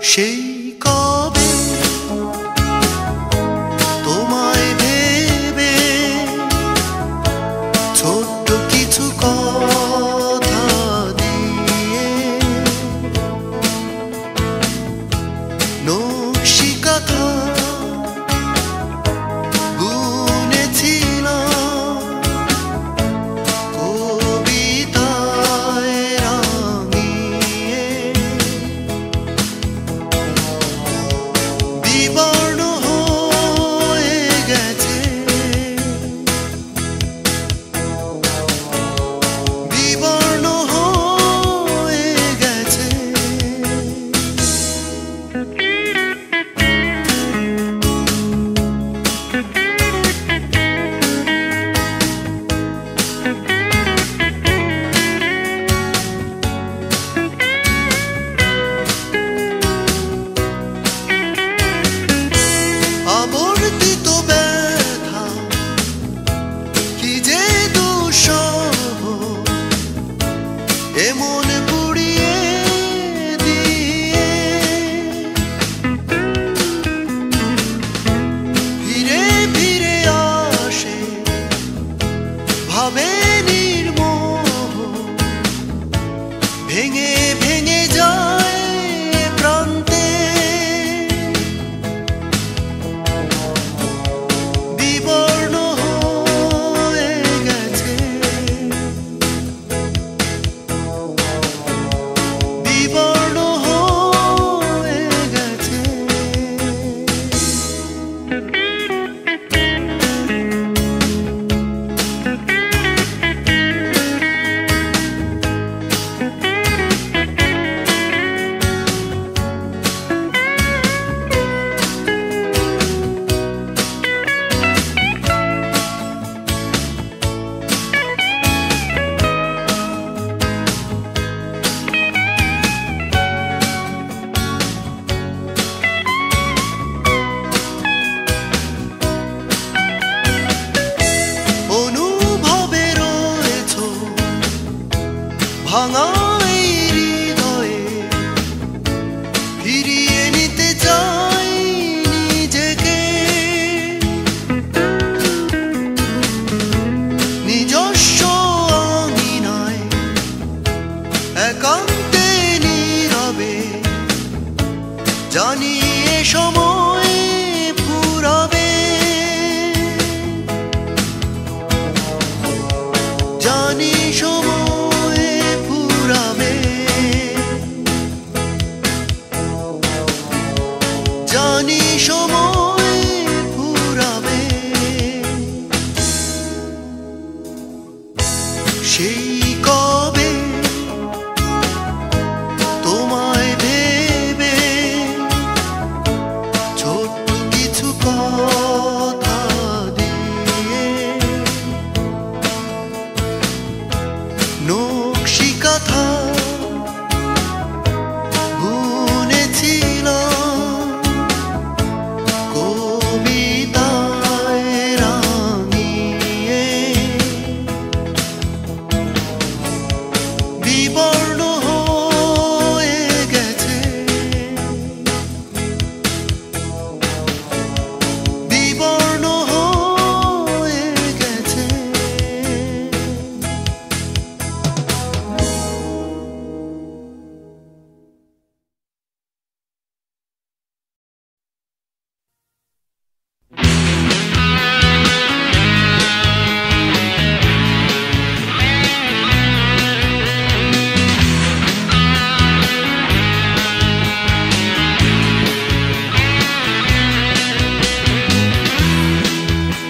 সেই কবে তোমায় ভেবে ছোট্ট কিছু কথা দিয়ে নকশি কথা বুনেছিলাম কবিতায় রাঙিয়ে বিবর্ণ হয়ে গেছে বিবর্ণ হয়ে গেছে আবর্তিত ব্যথা কি যে দুঃসহ এমন পুড়িয়ে দিয়ে ফিরে ফিরে আসে ভাবে নির্মোহ ভেঙে ভেঙে যায় প্রান্তে বিবর্ণ হয়ে গেছে বিবর্ণ হয়ে গেছে অনুভবে রয়েছো ভাঙা এই হৃদয়ে ফিরিয়ে নিতে চাই নিজেকে নিজস্ব আঙিনায় একান্তে নীরবে জানি এ সময় ফুরাবে জানি সময় ফুরাবে জানি সময় ফুরাবে সেই কবে তোমায় ভেবে ছোট্ট কিছু কথা দিয়ে নকশি কথা বুনেছিলাম কবিতায় রাঙিয়ে বিবর্ণ হয়ে গেছে বিবর্ণ হয়ে গেছে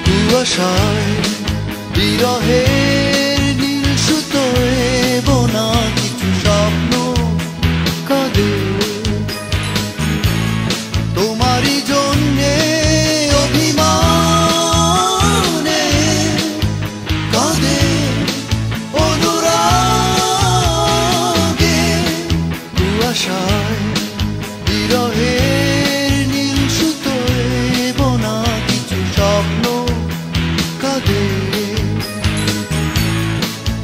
কুয়াশায় বিরহের নীল সুতোয় বোনা কিছু স্বপ্ন কাঁদে তোমারই জন্যে অভিমানে কাঁদে অনুরাগে কুয়াশায় বিরহের নীল সুতোয় বোনা কিছু স্বপ্ন কাঁদে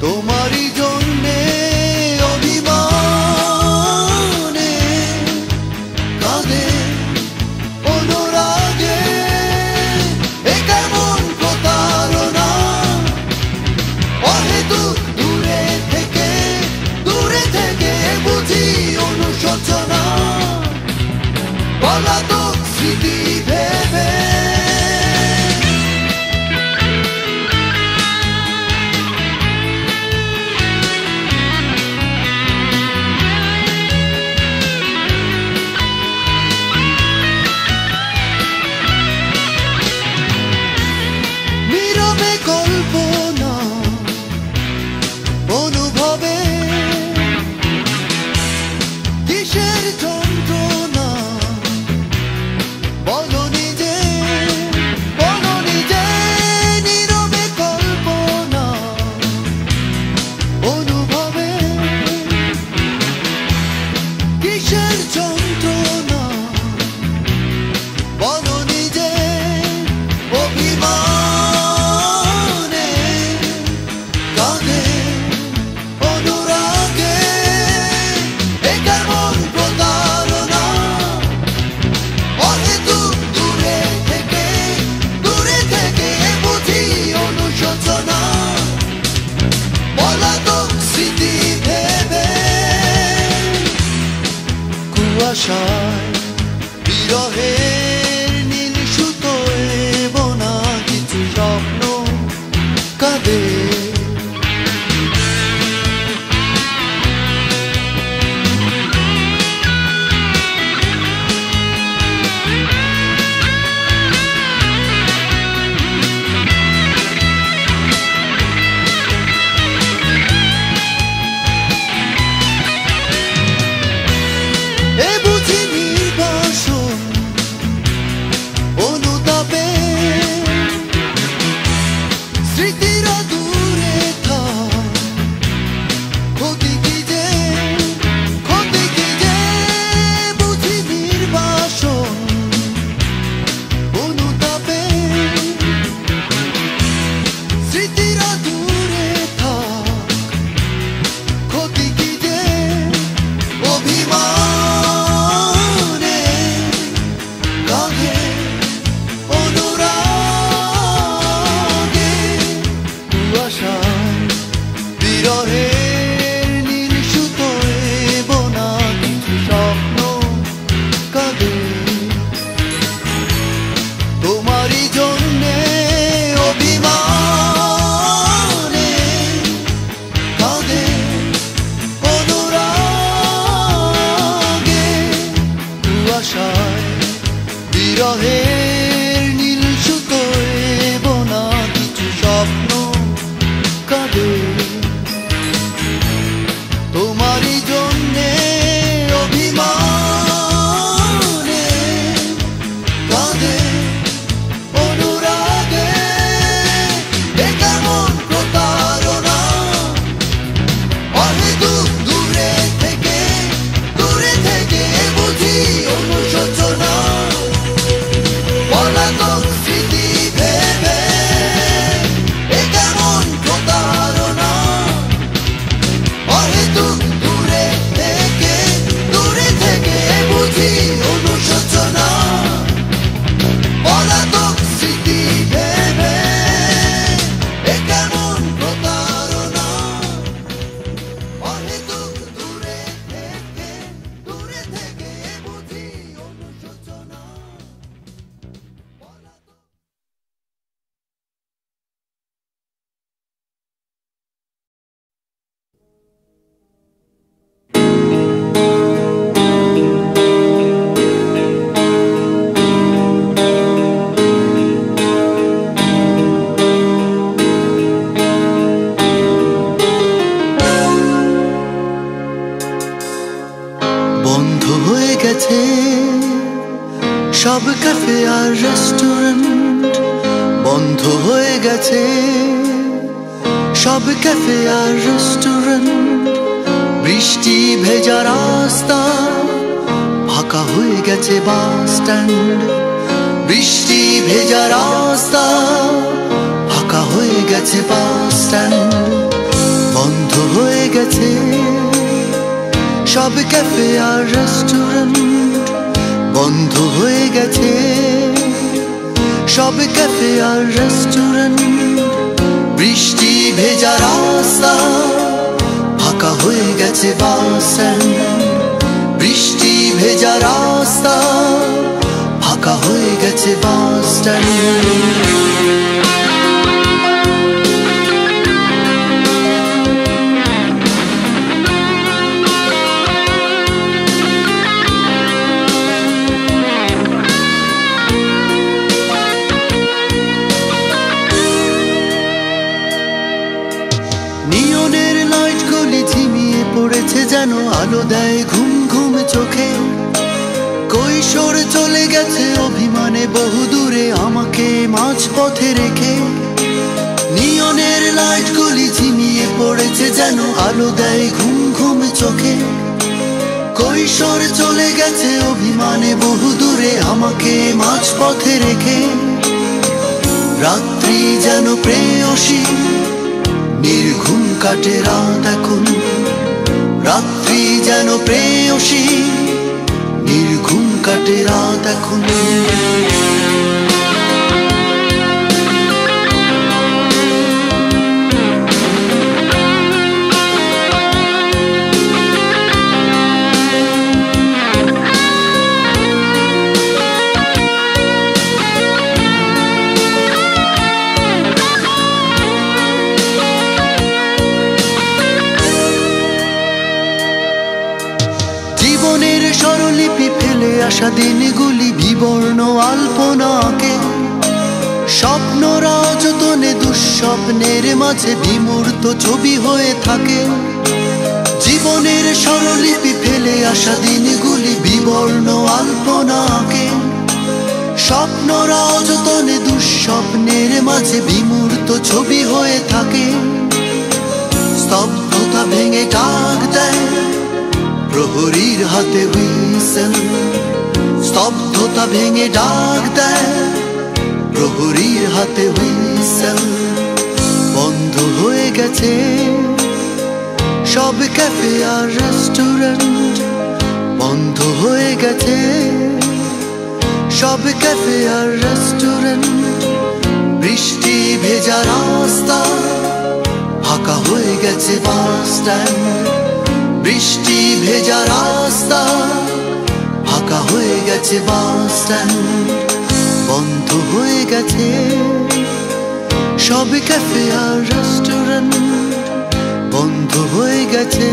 তোমারই জন্যে অভিমানে কুয়াশায় বিরহের নীল সুতোয় বোনা কিছু স্বপ্ন কাঁদে। বিরহের নীল সুতোয় বোনা কিছু স্বপ্ন কাঁদে। তোমারই জন্যে অভিমানে কাঁদে অনুরাগে। এ কেমন প্রতারণা অহেতুক দূরে থেকে বুঝি অনুশোচনা। পলাতক স্মৃতি ভেবে এ কেমন প্রতারণা অহেতুক দূরে থেকে বুঝি অনুশোচনা। পলাতক স্মৃতি ভেবে এ কেমন প্রতারণা অহেতুক দূরে থেকে বুঝি অনুশোচনা। বন্ধ হয়ে গেছে সব ক্যাফে আর রেস্টুরেন্ট, বন্ধ হয়ে গেছে সব ক্যাফে আর রেস্টুরেন্ট। বৃষ্টি ভেজা রাস্তা ফাঁকা হয়ে গেছে বাস স্ট্যান্ড। বৃষ্টি ভেজা রাস্তা ফাঁকা হয়ে গেছে বাস স্ট্যান্ড। বন্ধ হয়ে গেছে সব ক্যাফে আর রেস্টুরেন্ট, বন্ধ হয়ে গেছে সব ক্যাফে আর রেস্টুরেন্ট। বৃষ্টি ভেজা রাস্তা ফাঁকা হয়ে গেছে বাস স্ট্যান্ড। বৃষ্টি ভেজা রাস্তা ফাঁকা হয়ে গেছে বাস স্ট্যান্ড। নিয়নের লাইটগুলি ঝিমিয়ে পড়েছে যেন আলো দেয় ঘুম ঘুম চোখে। কৈশোর চলে গেছে অভিমানে বহু দূরে আমাকে মাঝপথে রেখে। নিয়নের লাইটগুলি ঝিমিয়ে পড়েছে যেন আলো দেয় ঘুম ঘুম চোখে। কৈশোর চলে গেছে অভিমানে বহু দূরে আমাকে মাঝপথে রেখে। রাত্রি যেন প্রেয়সী নির্ঘুম কাটে রাত এখন। রাত্রি যেন প্রেয়সী নির্ঘুম কাটে রাত এখন। আসা দিনগুলি বিবর্ণ আলপনাকে, স্বপ্নরা যতনে দুঃস্বপ্নের মাঝে বিমূর্ত ছবি হয়ে থাকে। জীবনের স্বরলিপি ফেলে আসা দিনগুলি বিবর্ণ আলপনাকে, স্বপ্নরা যতনে দুঃস্বপ্নের মাঝে বিমূর্ত ছবি হয়ে থাকে। স্তব্ধতা ভেঙে ডাক দেয় প্রহরীর হাতে হুইসেল, স্তব্ধতা ভেঙে ডাক দেয় প্রহরীর হাতে হুইসেল। বন্ধ হয়ে গেছে সব ক্যাফে আর রেস্টুরেন্ট, বন্ধ হয়ে গেছে সব ক্যাফে আর রেস্টুরেন্ট। বৃষ্টি ভেজা রাস্তা ফাঁকা হয়ে গেছে বাস স্ট্যান্ড, বৃষ্টি ভেজা রাস্তা ফাঁকা হয়ে গেছে বাস স্ট্যান্ড। বন্ধ হয়ে গেছে সব ক্যাফে আর রেস্টুরেন্ট, বন্ধ হয়ে গেছে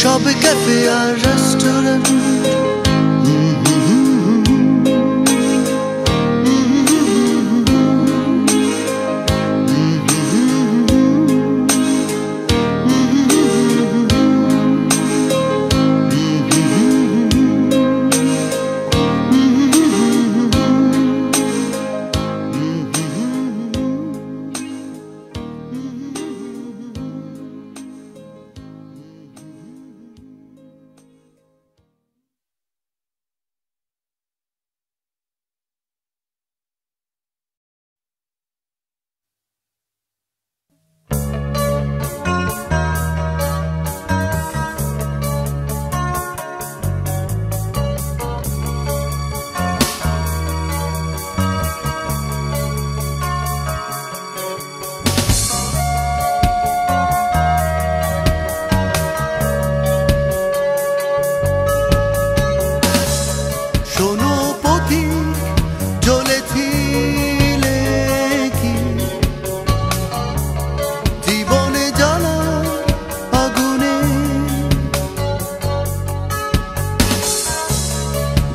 সব ক্যাফে আর রেস্টুরেন্ট।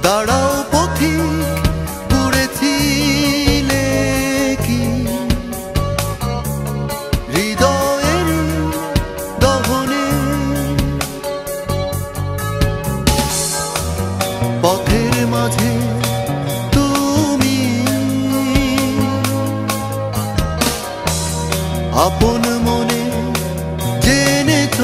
দাঁড়াও পথিক, পুড়েছিলে কি হৃদয়ের দহনে? পথের মাঝে তুমি আপন মনে জেনেছ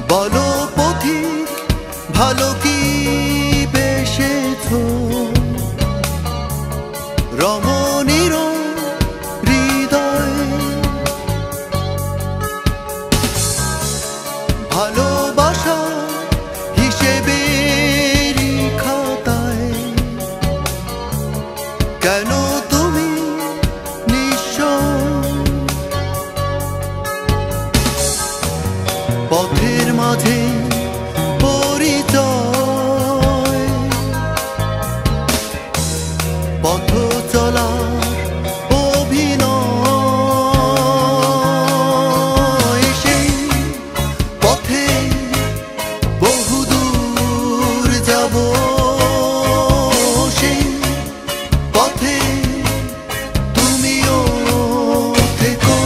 বলো পথিক, ভালো কি বেসেছ রমণীর হৃদয়? ভালোবাসা হিসেবে খাতায় কেন তুমি নিঃস্ব? পথের মাঝে পরিচয়, পথ চলার অভিনয়, সেই পথে বহুদূর যাব, সেই পথে তুমিও থেকো।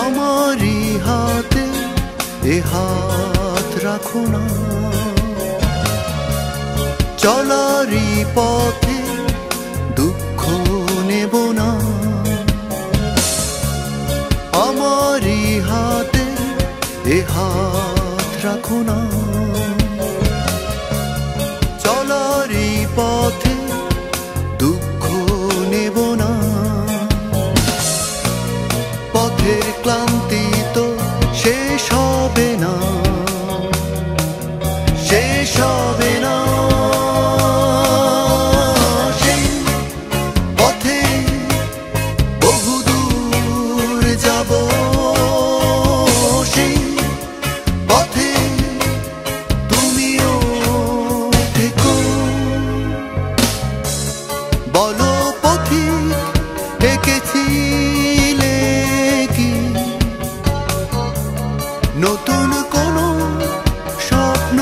আমারি হাতে এ হাত রাখো না, চলারি পথে দু হাত রাখো না। চলারই পথে দুঃখ নেব না, পথের ক্লান্তি তো শেষ হবে না, শেষ হবে না। সেই পথে বহুদূর যাব, সেই পথে তুমিও থেকো। বলো পথিক এঁকেছিলে কি নতুন কোনো স্বপ্ন?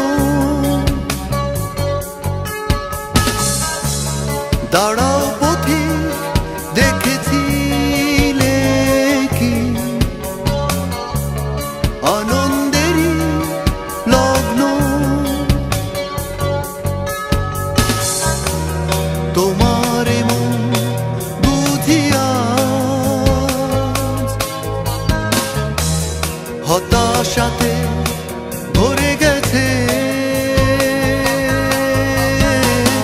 দাঁড়াও পথিক, দেখেছিলে কি আনন্দেরই লগ্ন? তোমার মন বুঝিয়া হতাশাতে ভরে গেছে,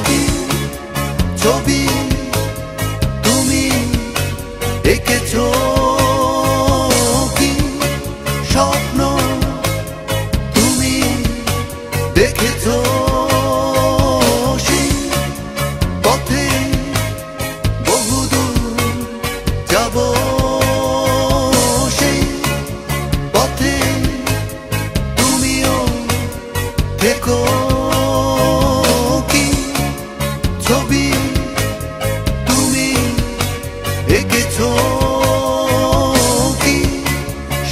কি ছবি তুমি এঁকেছো, কি স্বপ্ন তুমি দেখেছো? সেই পথে বহুদূর যাব, সেই পথে তুমিও থেকো। কি ছবি তুমি এঁকেছো, কি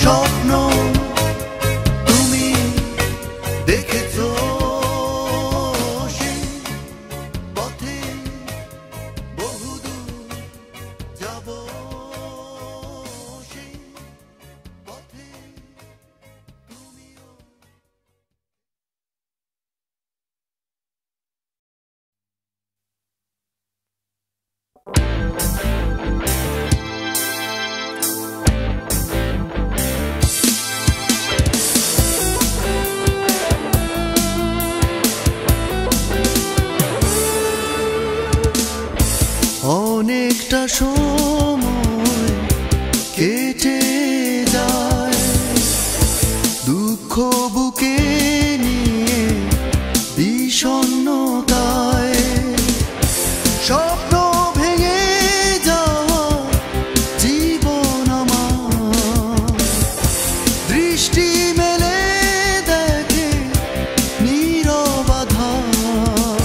স্বপ্ন তুমি দেখেছো? সেই পথে বহুদূর যাব, সেই পথে তুমিও। অনেকটা সময় কেটে যায় দুঃখ বুকে নিয়ে বিষণ্ণতায়, স্বপ্ন ভেঙে যাওয়া জীবন আমার, দৃষ্টি মেলে দেখে নীরব আধার।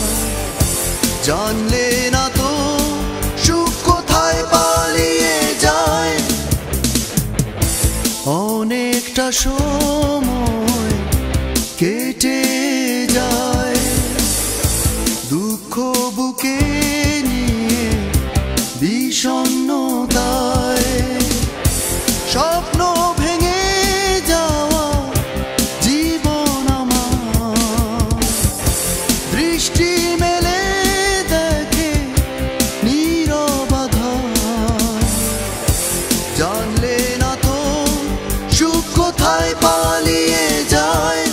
জানলে না তো সুখ কোথায় পালিয়ে যায়। অনেকটা সময় কেটে যায় দুঃখ বুকে নিয়ে বিষণ্ণতায়, স্বপ্ন ভেঙে যাওয়া জীবন আমার, দৃষ্টি মেলে দেখে নীরব আধার। জানলে না তো সুখ কোথায় পালিয়ে যায়।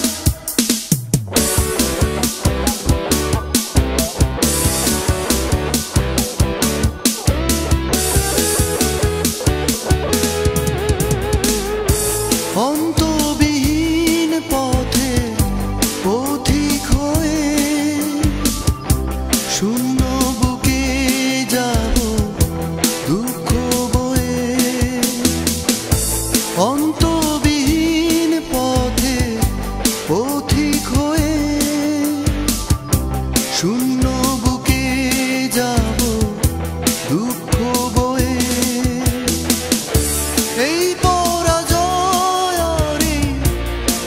অন্তবিহীন পথে পথিক হয়ে শূন্য বুকে যাব দুঃখ বয়ে। অন্তবিহীন পথে পথিক হয়ে শূন্য বুকে যাব দুঃখ বয়ে। এই পরাজয় আর এই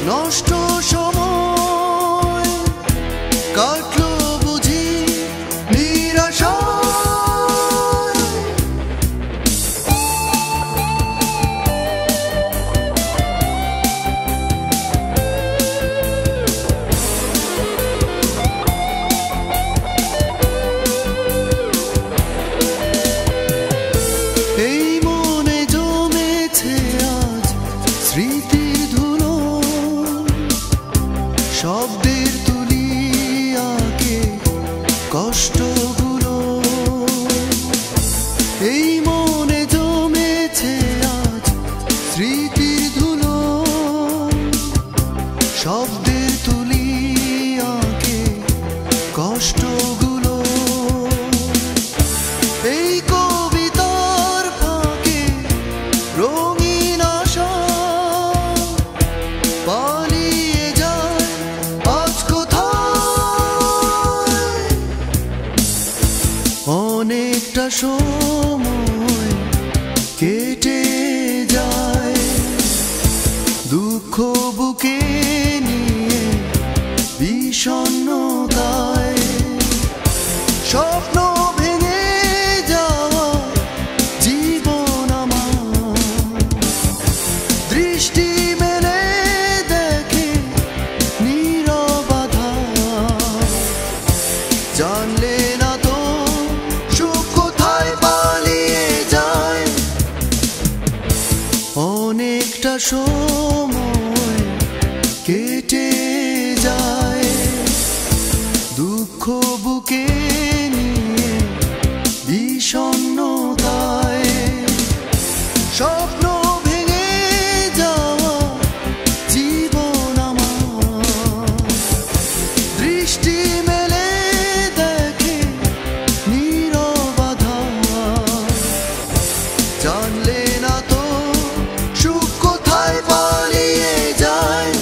নষ্ট সময় কাটলো বুঝি কষ্টগুলো এই মনে জমেছে আজ স্মৃতির ধুলো শব্দের তুলি আঁকে কষ্টগুলো এই কবিতার ফাঁকে রঙিন আশা পালিয়ে যায় আজ কোথায় অনেকটা সময় কেটে যায় দুঃখ বুকে নিয়ে বিষণ্ণতায় স্বপ্ন ভেঙে যাওয়া জীবন আমার দৃষ্টি মেলে দেখে নীরবতা জানলে না তো সুখ কোথায় পালিয়ে যায় অনেকটা সময় কেটে যায় দুঃখ বুকে নিয়ে বিষণ্ণতায় স্বপ্ন ভেঙে যাওয়া জীবন আমার দৃষ্টি মেলে দেখে নীরবতা জানলে না তো সুখ কোথায় পালিয়ে যায়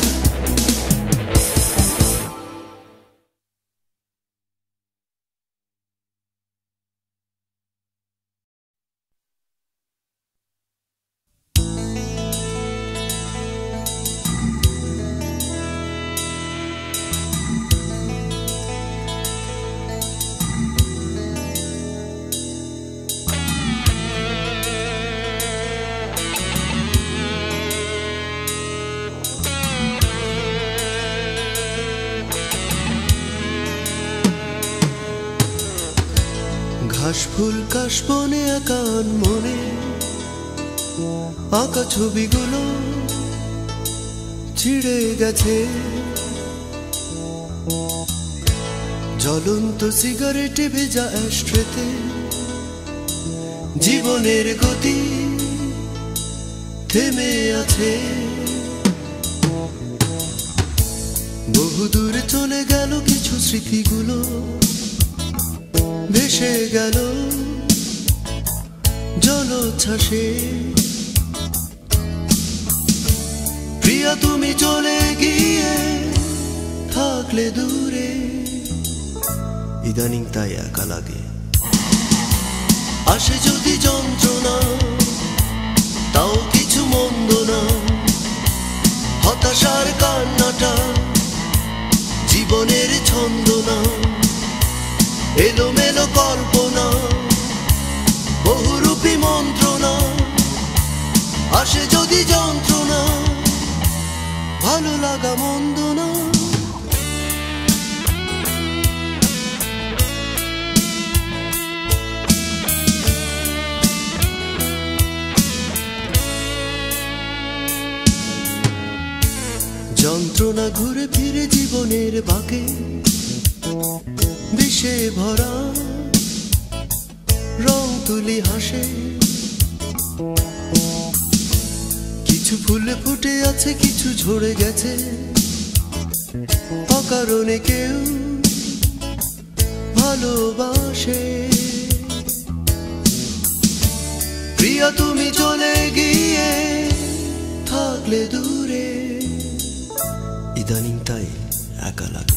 ঘাস ফুল কাশবনে আকান মনে আঁকা ছবিগুলো ছিঁড়ে গেছে জ্বলন্ত সিগারেটে ভেজা অ্যাশট্রেতে জীবনের গতি থেমে আছে বহুদূর চলে গেল কিছু স্মৃতিগুলো ভেসে গেল জলোচ্ছ্বাসে প্রিয়া তুমি চলে গিয়ে থাকলে দূরে ইদানিং তাই একা লাগে আসে যদি যন্ত্রণা তাও কিছু মন্দ না হতাশার কান্নাটা জীবনের ছন্দ না এলোমেলো কল্পনা বহুরূপী মন্ত্রণা আসে যদি যন্ত্রণা ভালো লাগা মন্দ না যন্ত্রণা ঘুরে ফিরে জীবনের বাঁকে বিষে ভরা রং তুলি হাসে কিছু ফুলে ফুটে আছে কিছু ঝরে গেছে অকারণে কেউ ভালোবাসে প্রিয়া তুমি চলে গিয়ে থাকলে দূরে ইদানিং তাই একা লাগে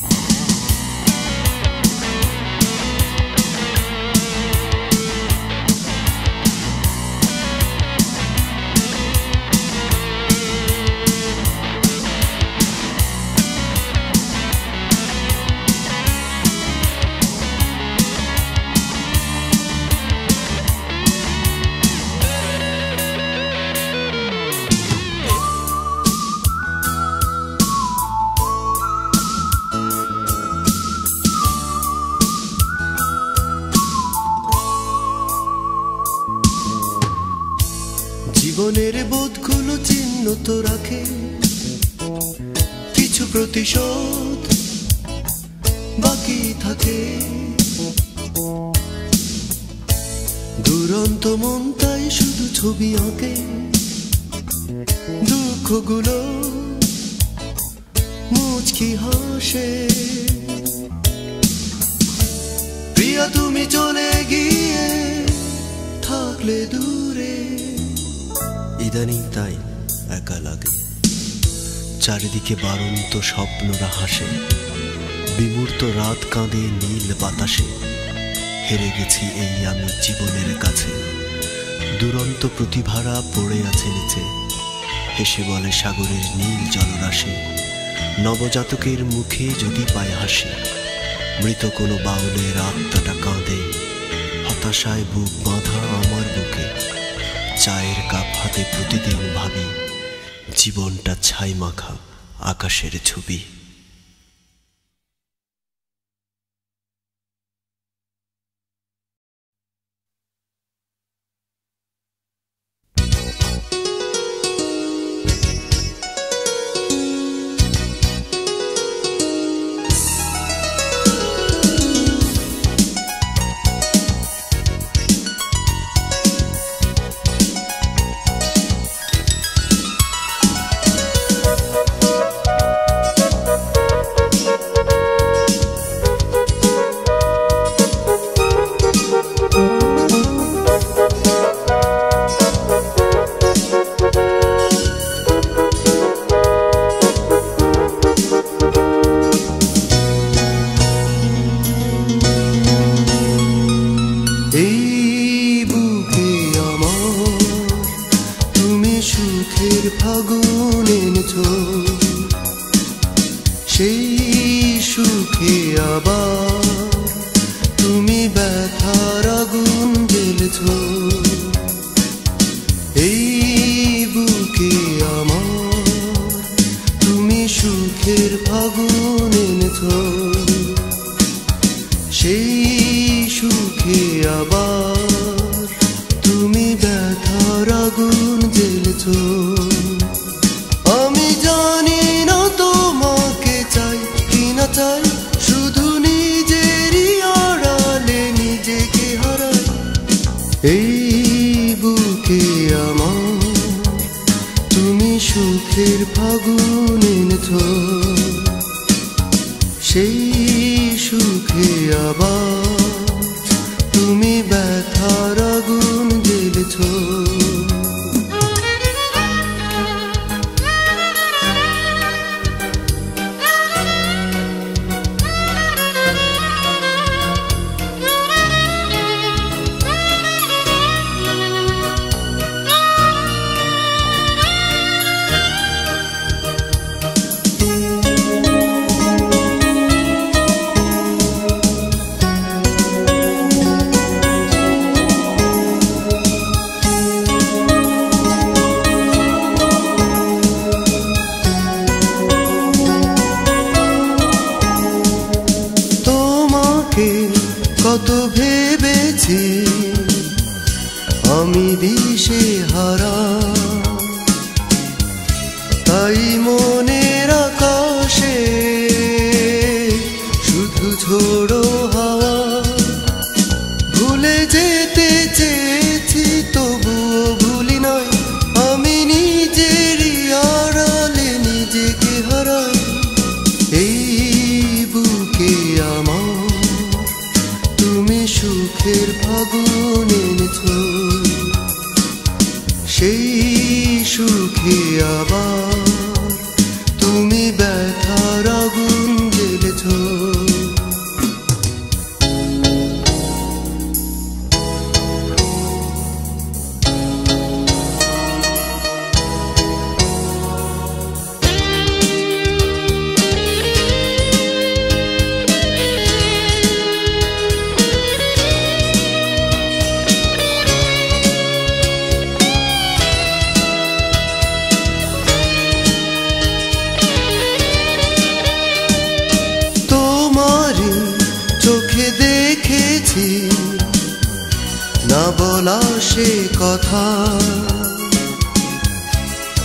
জীবনের বোধগুলো চিহ্ন তো রাখে কিছু প্রতিশোধ বাকি থাকে দুরন্ত মন তাই শুধু ছবি আঁকে, দুঃখগুলো মুচকি হাসে। প্রিয়া তুমি চলে গিয়ে থাকলে দূরে, ইদানিং তাই একা লাগে। চারিদিকে বারন্ত স্বপ্নরা হাসে, বিমূর্ত রাত কাঁদে নীল বাতাসে। হেরে গেছি এই আমি জীবনের কাছে, দুরন্ত প্রতিভারা পড়ে আছে নিচে। হেসে বলে সাগরের নীল জলরাশি, নবজাতকের মুখে যদি পায় হাসি। মৃত কোনো বাউলের আত্মাটা কাঁদে, হতাশায় বুক বাঁধা আমার বুকে। চায়ের কাপ হাতে প্রতিদিন ভাবি, জীবনটা ছাই মাখা আকাশের ছবি। ফাগুন এনেছো, সেই সুখে আবার তুমি ব্যথার আগুন জ্বেলেছো। এই বুকে আমার তুমি সুখের ফাগুন এনেছো, সেই সুখে আবার তুমি ব্যথার আগুন জ্বেলেছো। আমি জানি না তোমাকে চাই কিনা চাই, শুধু নিজেরই আড়ালে নিজেকে হারাই। এই বুকে আমার তুমি সুখের ফাগুন এনেছো, সেই সুখে আবার তুমি ব্যথার আগুন জ্বেলেছো। কত ভেবেছি আমি দিশে হারা, তাই মনের আকাশে শুধু ঝোড়ো হাওয়া। ভুলে যেতে চেয়েছি তবুও ভুলি নাই, আমি নিজেরই আড়ালে নিজেকে হারাই। এই বুকে আমার তুমি সুখের ফাগুন এনেছো, সেই সুখে আবার তুমি ব্যথার আগুন জ্বেলেছো। দেখেছি না বলা সে কথা,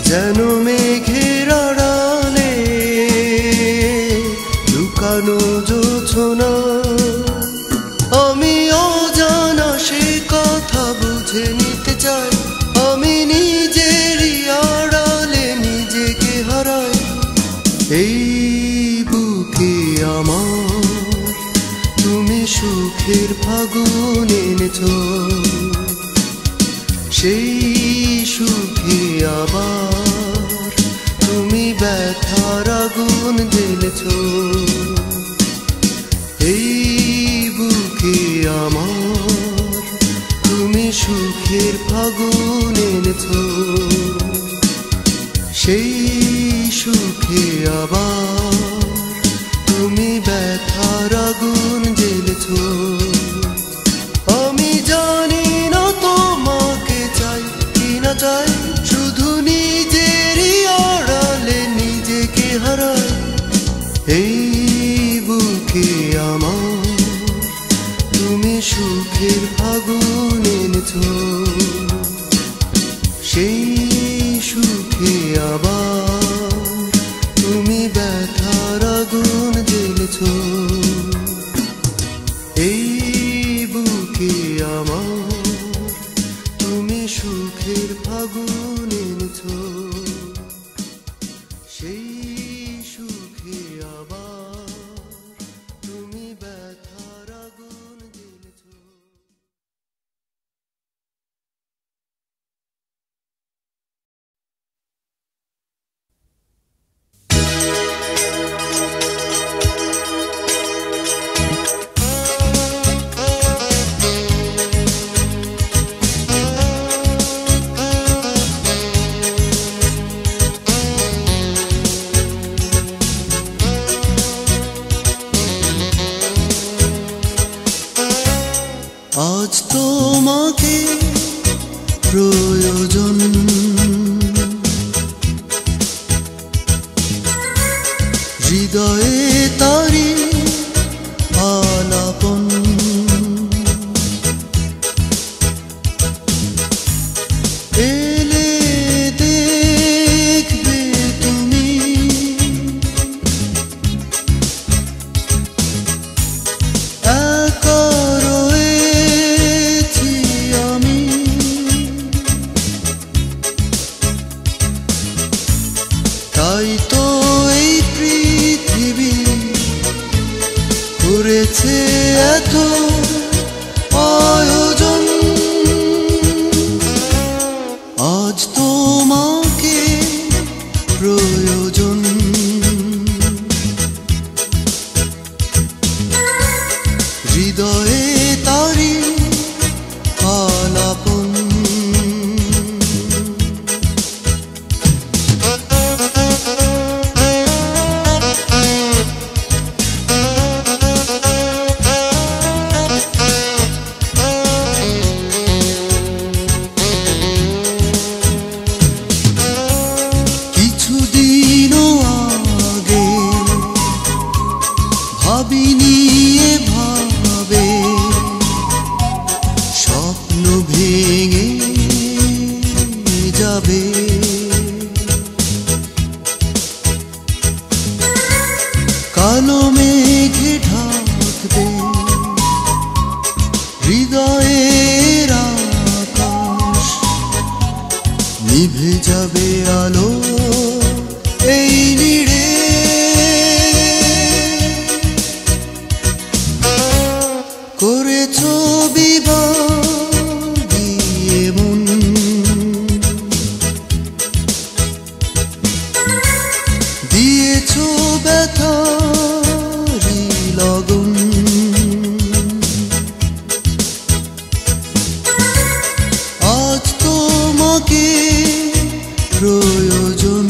যেন মেঘের আড়ালে লুকানো জোছনা। আমি অজানা সে কথা ফাগুন এনেছো সেই সুখে আবার তুমি ব্যথার আগুন জ্বেলেছো এই বুকে আমার তুমি সুখের ফাগুন এনেছো সেই সুখে আবার তুমি ব্যথার আগুন জ্বেলেছো আমি জানি না তোমাকে চাই কি না চাই শুধু নিজেরই আড়ালে নিজেকে হারাই এই বুকে আমার তুমি সুখের ফাগুন এনেছো সেই সুখে আবার তুমি ব্যথার আগুন জ্বেলেছো এই বুকে আমার তুমি সুখের ফাগুন এনেছো সেই সুখে আবার তুমি ব্যথার আগুন জ্বেলেছো আজ তোমাকে প্রয়োজন হৃদয়ে তারি আলাপন এলে দেখবে তুমি একা রয়েছি আমি তাই তো এই পৃথিবী করেছে এত আয়োজন আজ তোমাকে প্রয়োজন হৃদয়ে তারি আলাপন কিছুদিনও আগে ভাবিনি এভাবে স্বপ্ন ভেঙে যাবে কালো মেঘে ঢাকবে হৃদয়ের আকাশ নিভে যাবে আলো এই নিড়ে করেছো বিবাহ দিয়ে মন দিয়েছো ব্যথারি লগন আজ তোমাকে প্রয়োজন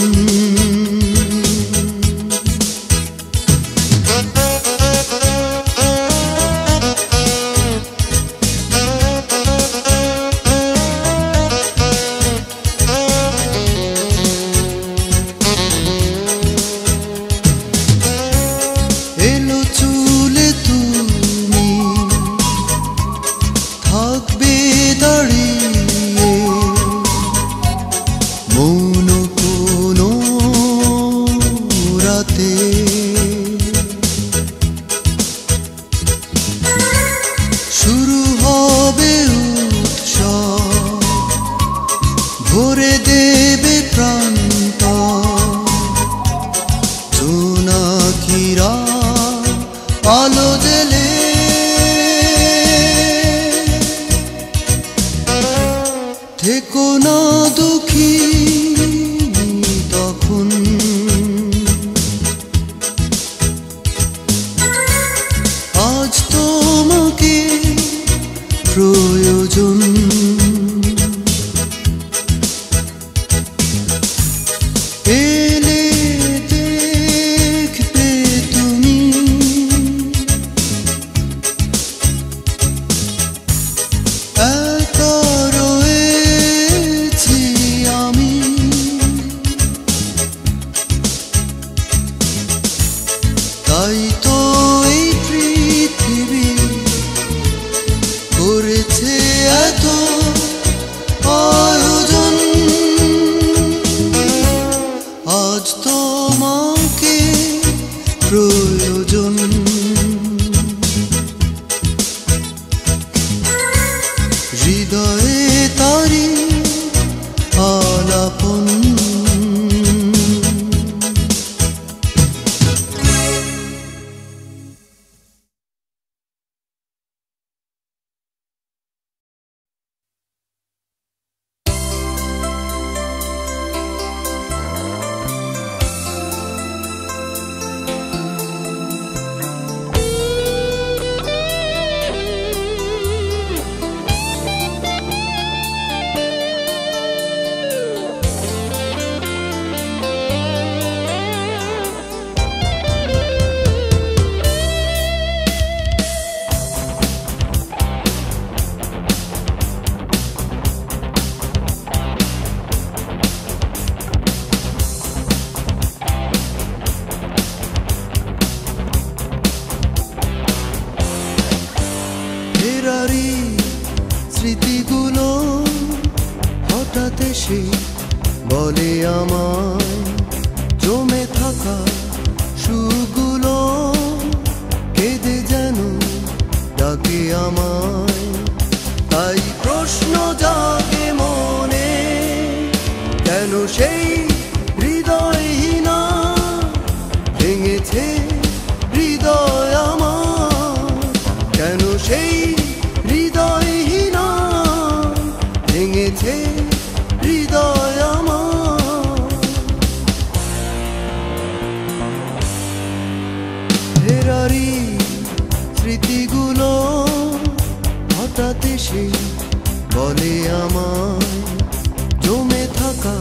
প্রয়োজন। এলে দেখবে তুমি একা রয়েছি আমি, তাই তো এই পৃথিবী করেছে এত আয়োজন। আজ তোমাকে প্রয়োজন। হৃদয়ে তারি আলাপন। ফেরারি স্মৃতিগুলো হঠাৎ এসে বলে আমায়, জমে থাকা সুরগুলো কেঁদে যেন ডাকে আমায়। তাই প্রশ্ন জাগে মনে, কেন সেই হৃদয়হীনা ভেঙেছে হৃদয় আমার, কেন সেই হৃদয়হীনা ভেঙেছে হৃদয় আমার। ফেরারি স্মৃতিগুলো হঠাৎ এসে বলে আমায়, জমে থাকা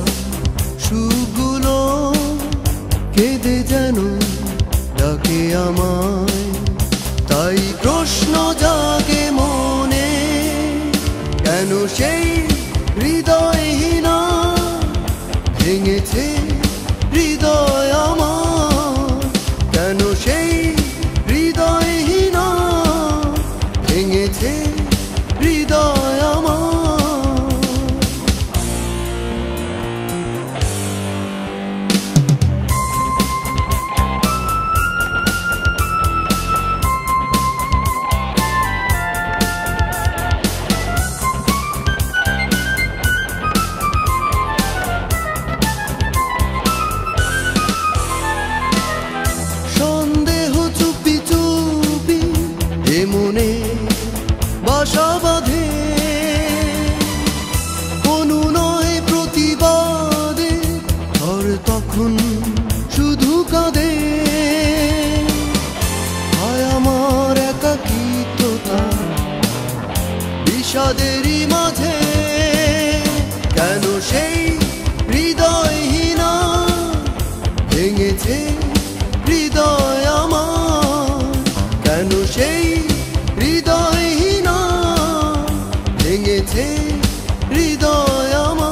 সুরগুলো কেঁদে যেন ডাকে আমায়। তাই প্রশ্ন জাগে মনে, কেন সেই হৃদয়হীনা ভেঙেছে হৃদয় আমার, কেন সেই হৃদয়হীনা ভেঙেছে হৃদয় আমার। মনে বাসা বাঁধে অনুনয় প্রতিবাদে, আর তখন শুধু কাঁদে। হায় আমার একাকিত্বতা বিষাদেরই মাঝে, কেন সেই হৃদয়হীনা ভেঙেছে হৃদয় আমার, কেন সেই হৃদয়হীনা ভেঙেছে হৃদয় আমার।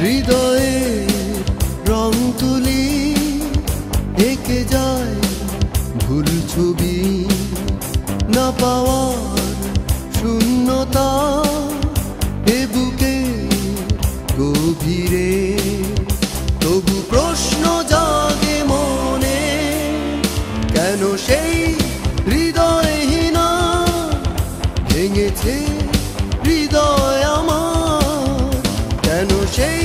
হৃদয়ে রং তুলি এঁকে যায় ভুল ছবি, না পাওয়ার শূন্যতা এ বুকে গভীরে। তবু প্রশ্ন জাগে মনে, কেন সেই হৃদয়হীনা ভেঙেছে হৃদয় আমার, কেন সেই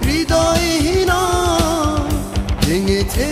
হৃদয়হীনা ভেঙেছে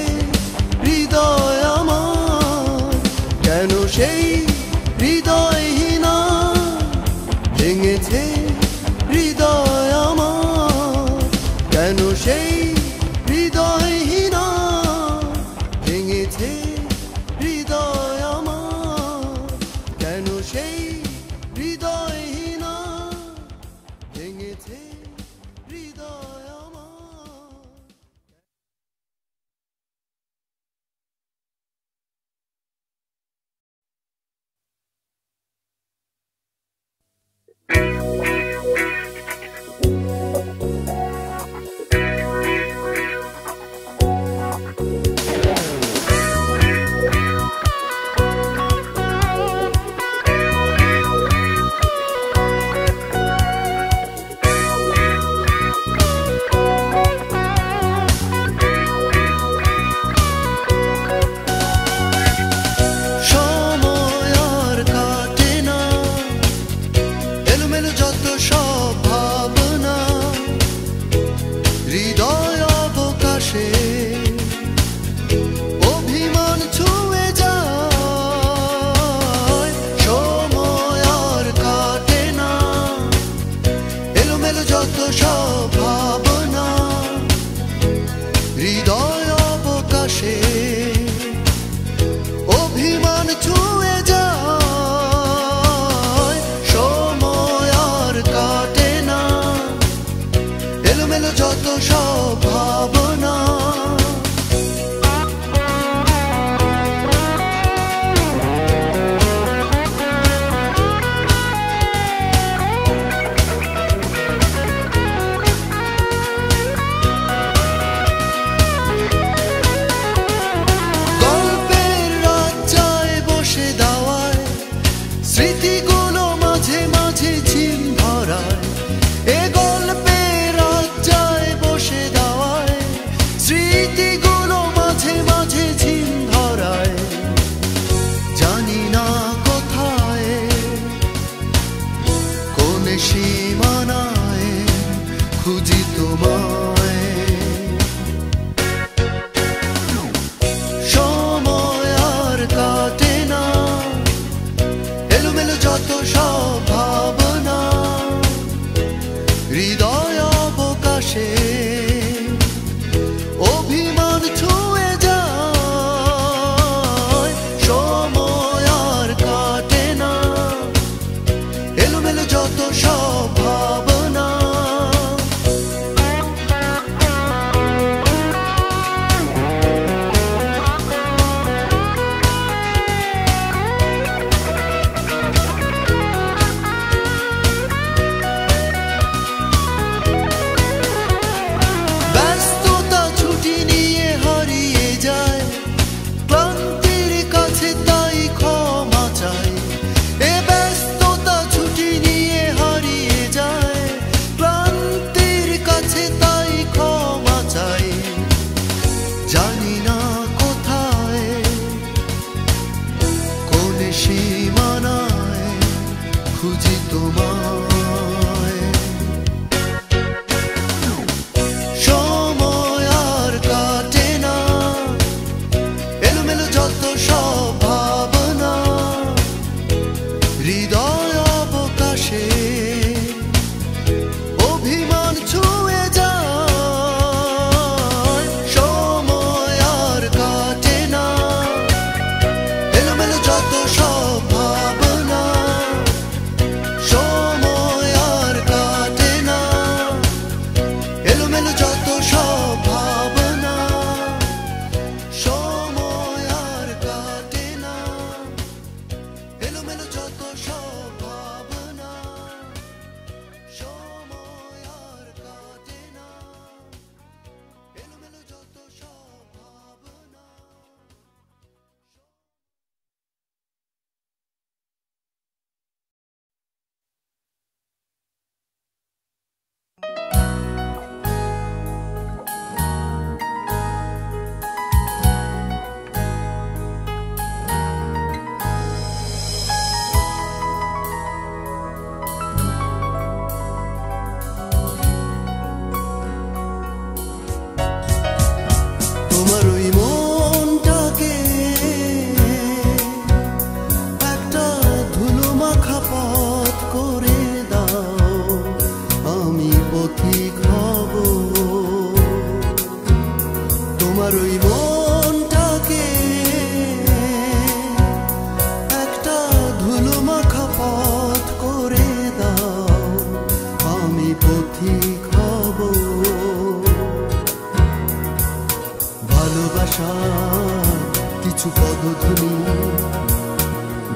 ভালোবাসার কিছু পদধ্বনি,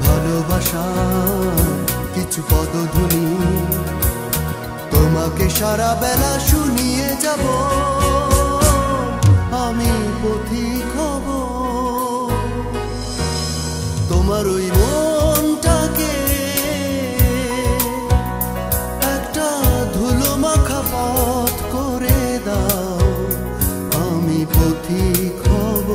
ভালোবাসার কিছু পদধ্বনি তোমাকে সারা বেলা শুনিয়ে যাব আমি পথিক হব। তোমার ওই মনটাকে একটা ধুলো মাখা পথ করে দাও আমি পথিক হব।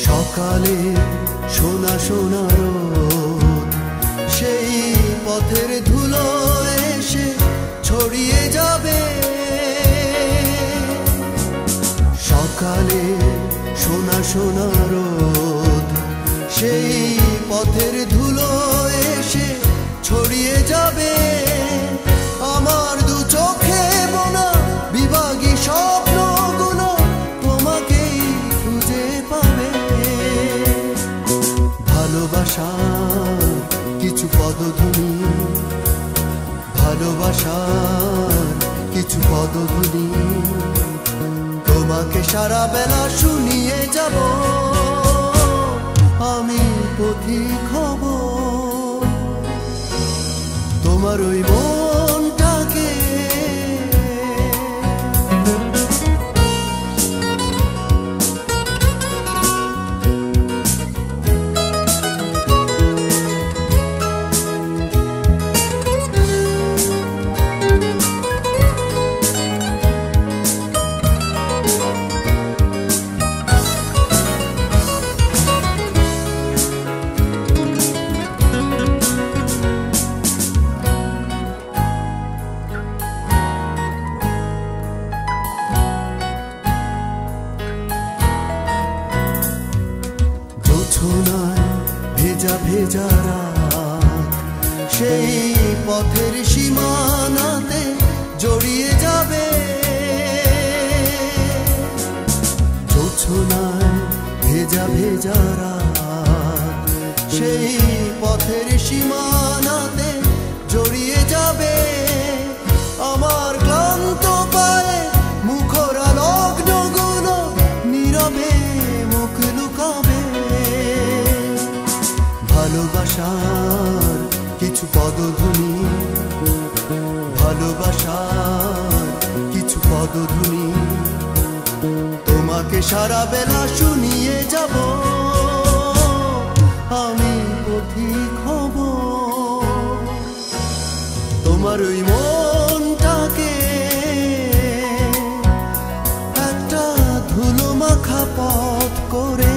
সকালে সোনা সোনা রোদ সেই পথের ধুলো এসে ছড়িয়ে যাবে। সকালে সোনা সোনা রোদ সেই পথের ধুলো এসে ছড়িয়ে যাবে। আমার দু চোখে বোনা বিভাগী স্বপ্নগুলো তোমাকেই খুঁজে পাবে। ভালোবাসার কিছু পদধ্বনি, ভালোবাসার কিছু পদধ্বনি তোমাকে সারা বেলা শুনিয়ে যাব আমি পথিক হব। তোমার ওই মনটাকে ভেজা ভেজা রাত সেই পথের সীমানাতে জড়িয়ে যাবে। জোছনায় ভেজা ভেজা রাত সেই পথের সীমানাতে জড়িয়ে যাবে। আমার ক্লান্ত পায়ে মুখরা লগ্নগুলো নীরবে মুখ লুকাবে। ভালোবাসার কিছু পদধ্বনি, ভালোবাসার কিছু পদধ্বনি তোমাকে সারা বেলা শুনিয়ে যাব আমি পথিক হব। তোমার ওই মনটাকে একটা ধুলো মাখা পথ করে